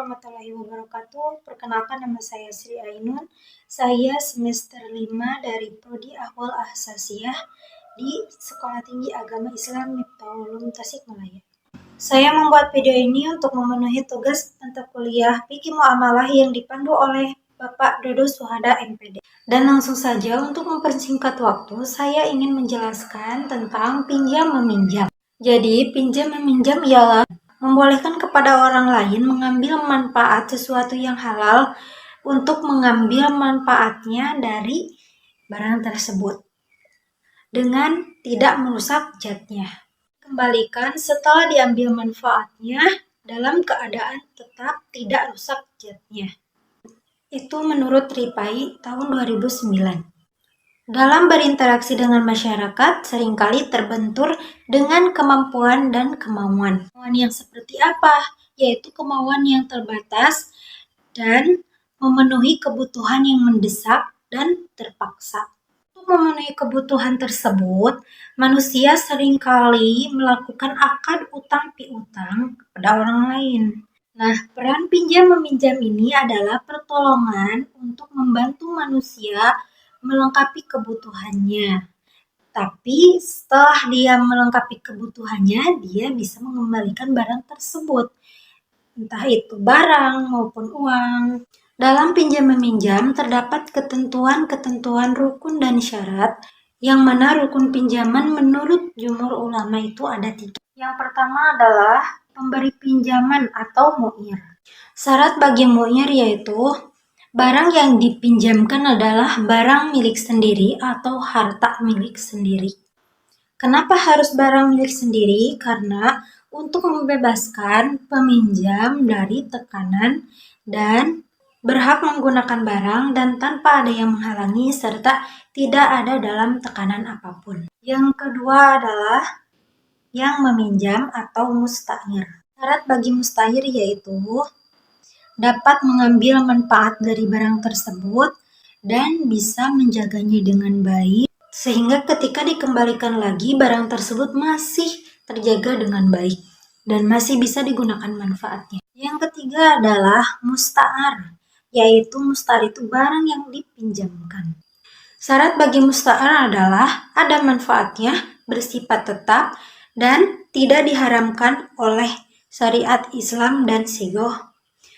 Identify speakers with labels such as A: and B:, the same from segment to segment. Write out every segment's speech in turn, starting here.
A: warahmatullahi wabarakatuh. Perkenalkan, nama saya Sri Ainun. Saya semester 5 dari Prodi Ahwal Ahsasiyah di Sekolah Tinggi Agama Islam Miftahul Ulum Tasikmalaya. Saya membuat video ini untuk memenuhi tugas mata kuliah Fikih Muamalah yang dipandu oleh Bapak Dodo Suhada MPD. Dan langsung saja untuk mempersingkat waktu, saya ingin menjelaskan tentang pinjam meminjam. Jadi, pinjam meminjam ialah membolehkan kepada orang lain mengambil manfaat sesuatu yang halal untuk mengambil manfaatnya dari barang tersebut dengan tidak merusak zatnya. Kembalikan setelah diambil manfaatnya dalam keadaan tetap tidak rusak zatnya. Itu menurut Ripai tahun 2009. Dalam berinteraksi dengan masyarakat, seringkali terbentur dengan kemampuan dan kemauan. Kemauan yang seperti apa? Yaitu kemauan yang terbatas dan memenuhi kebutuhan yang mendesak dan terpaksa. Untuk memenuhi kebutuhan tersebut, manusia seringkali melakukan akad utang piutang kepada orang lain. Nah, peran pinjam-meminjam ini adalah pertolongan untuk membantu manusia melengkapi kebutuhannya. Tapi setelah dia melengkapi kebutuhannya, dia bisa mengembalikan barang tersebut. Entah itu barang maupun uang. Dalam pinjam-meminjam terdapat ketentuan-ketentuan rukun dan syarat, yang mana rukun pinjaman menurut jumhur ulama itu ada 3. Yang pertama adalah pemberi pinjaman atau mu'ir. Syarat bagi mu'ir yaitu barang yang dipinjamkan adalah barang milik sendiri atau harta milik sendiri. Kenapa harus barang milik sendiri? Karena untuk membebaskan peminjam dari tekanan dan berhak menggunakan barang dan tanpa ada yang menghalangi serta tidak ada dalam tekanan apapun. Yang kedua adalah yang meminjam atau musta'ir. Syarat bagi musta'ir yaitu dapat mengambil manfaat dari barang tersebut dan bisa menjaganya dengan baik sehingga ketika dikembalikan lagi barang tersebut masih terjaga dengan baik dan masih bisa digunakan manfaatnya. Yang ketiga adalah musta'ar, yaitu musta'ar itu barang yang dipinjamkan. Syarat bagi musta'ar adalah ada manfaatnya, bersifat tetap dan tidak diharamkan oleh syariat Islam dan sigoh.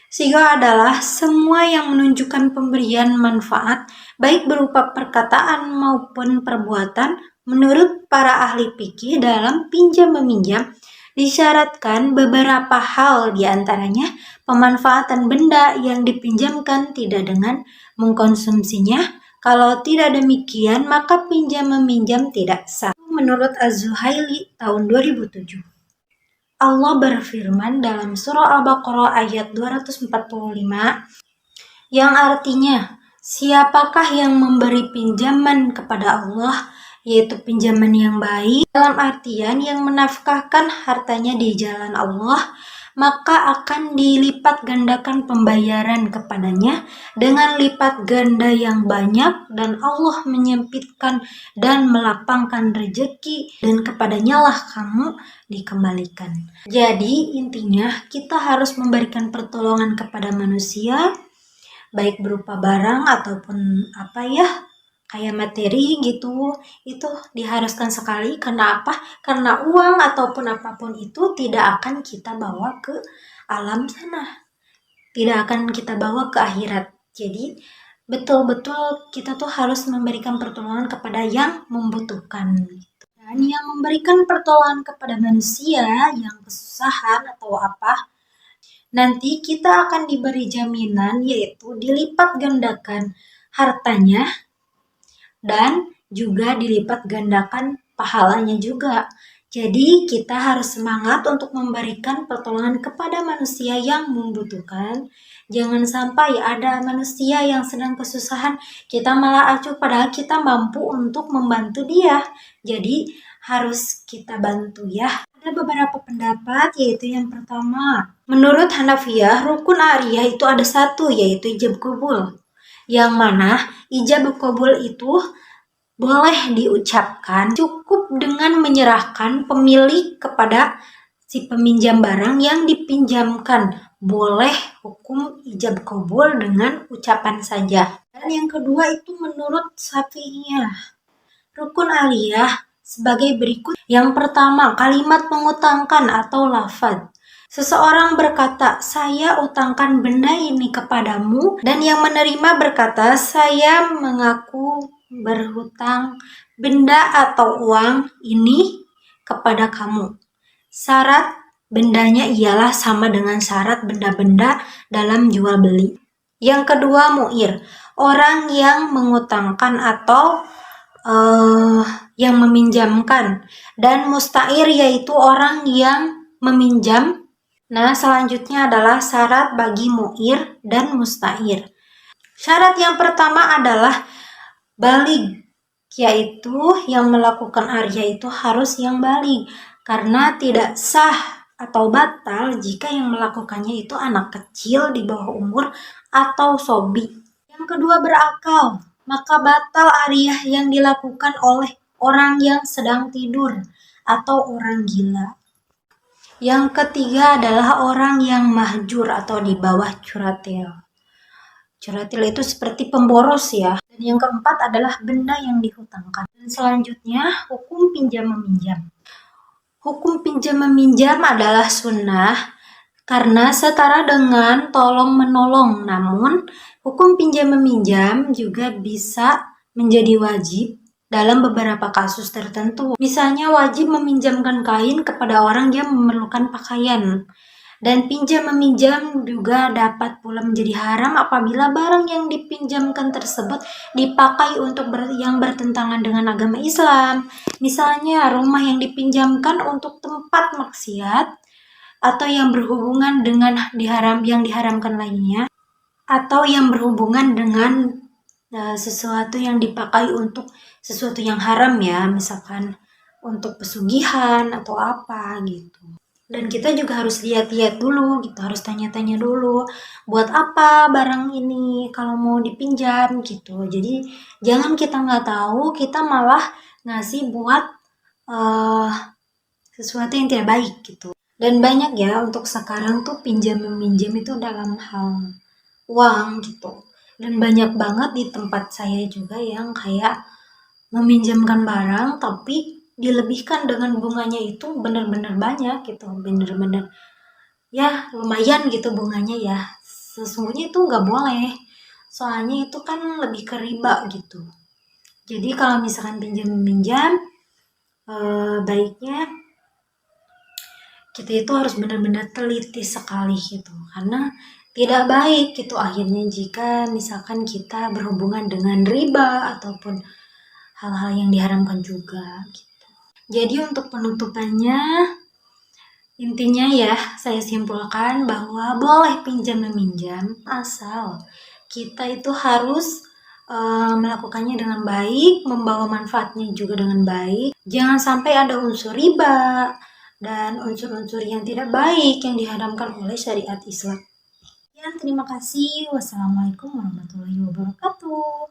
A: Sigoh adalah semua yang menunjukkan pemberian manfaat, baik berupa perkataan maupun perbuatan. Menurut para ahli fikih dalam pinjam-meminjam, disyaratkan beberapa hal, diantaranya pemanfaatan benda yang dipinjamkan tidak dengan mengkonsumsinya. Kalau tidak demikian, maka pinjam-meminjam tidak sah. Menurut Az-Zuhaili tahun 2007. Allah berfirman dalam surah Al-Baqarah ayat 245 yang artinya, siapakah yang memberi pinjaman kepada Allah, yaitu pinjaman yang baik, dalam artian yang menafkahkan hartanya di jalan Allah, maka akan dilipat gandakan pembayaran kepadanya dengan lipat ganda yang banyak dan Allah menyempitkan dan melapangkan rezeki dan kepadanya lah kamu dikembalikan. Jadi intinya kita harus memberikan pertolongan kepada manusia baik berupa barang ataupun kayak materi gitu, itu diharuskan sekali. Karena apa? Karena uang ataupun apapun itu tidak akan kita bawa ke alam sana, tidak akan kita bawa ke akhirat. Jadi betul-betul kita tuh harus memberikan pertolongan kepada yang membutuhkan. Dan yang memberikan pertolongan kepada manusia yang kesusahan atau apa, nanti kita akan diberi jaminan yaitu dilipat gandakan hartanya dan juga dilipat gandakan pahalanya juga. Jadi kita harus semangat untuk memberikan pertolongan kepada manusia yang membutuhkan. Jangan sampai ada manusia yang sedang kesusahan, kita malah acuh padahal kita mampu untuk membantu dia. Jadi harus kita bantu ya. Ada beberapa pendapat, yaitu yang pertama, menurut Hanafiyah, rukun ariyah itu ada 1, yaitu ijab qabul. Yang mana ijab qabul itu boleh diucapkan cukup dengan menyerahkan pemilik kepada si peminjam barang yang dipinjamkan boleh hukum ijab kabul dengan ucapan saja. Dan yang kedua itu menurut Syafi'iyah. Rukun aliyah sebagai berikut. Yang pertama, kalimat mengutangkan atau lafaz. Seseorang berkata, saya utangkan benda ini kepadamu, dan yang menerima berkata, saya mengaku berhutang benda atau uang ini kepada kamu. Syarat bendanya ialah sama dengan syarat benda-benda dalam jual beli. Yang kedua, mu'ir, orang yang mengutangkan atau yang meminjamkan, dan musta'ir yaitu orang yang meminjam. Nah, selanjutnya adalah syarat bagi mu'ir dan musta'ir. Syarat yang pertama adalah baligh, yaitu yang melakukan arya itu harus yang baligh, karena tidak sah atau batal jika yang melakukannya itu anak kecil di bawah umur atau sobi. Yang kedua, berakal, maka batal aryah yang dilakukan oleh orang yang sedang tidur atau orang gila. Yang ketiga adalah orang yang mahjur atau di bawah curatil. Curatil itu seperti pemboros ya. Dan yang keempat adalah benda yang dihutangkan. Dan selanjutnya hukum pinjam meminjam. Hukum pinjam meminjam adalah sunnah karena setara dengan tolong menolong. Namun hukum pinjam meminjam juga bisa menjadi wajib dalam beberapa kasus tertentu. Misalnya wajib meminjamkan kain kepada orang yang memerlukan pakaian. Dan pinjam meminjam juga dapat pula menjadi haram apabila barang yang dipinjamkan tersebut dipakai untuk yang bertentangan dengan agama Islam. Misalnya rumah yang dipinjamkan untuk tempat maksiat atau yang berhubungan dengan yang diharamkan lainnya, atau yang berhubungan dengan sesuatu yang dipakai untuk sesuatu yang haram ya, misalkan untuk pesugihan atau apa gitu. Dan kita juga harus lihat-lihat dulu gitu, harus tanya-tanya dulu buat apa barang ini kalau mau dipinjam gitu. Jadi jangan kita nggak tahu, kita malah ngasih buat sesuatu yang tidak baik gitu. Dan banyak ya untuk sekarang tuh pinjam meminjam itu dalam hal uang gitu. Dan banyak banget di tempat saya juga yang kayak meminjamkan barang tapi dilebihkan dengan bunganya itu bener-bener banyak gitu, bener-bener ya lumayan gitu bunganya ya. Sesungguhnya itu nggak boleh, soalnya itu kan lebih ke riba gitu. Jadi kalau misalkan pinjam-meminjam, baiknya kita itu harus benar-benar teliti sekali gitu, karena tidak baik gitu akhirnya jika misalkan kita berhubungan dengan riba ataupun hal-hal yang diharamkan juga gitu. Jadi untuk penutupannya, intinya ya saya simpulkan bahwa boleh pinjam meminjam asal kita itu harus melakukannya dengan baik, membawa manfaatnya juga dengan baik. Jangan sampai ada unsur riba dan unsur-unsur yang tidak baik yang diharamkan oleh syariat Islam. Ya, terima kasih. Wassalamualaikum warahmatullahi wabarakatuh.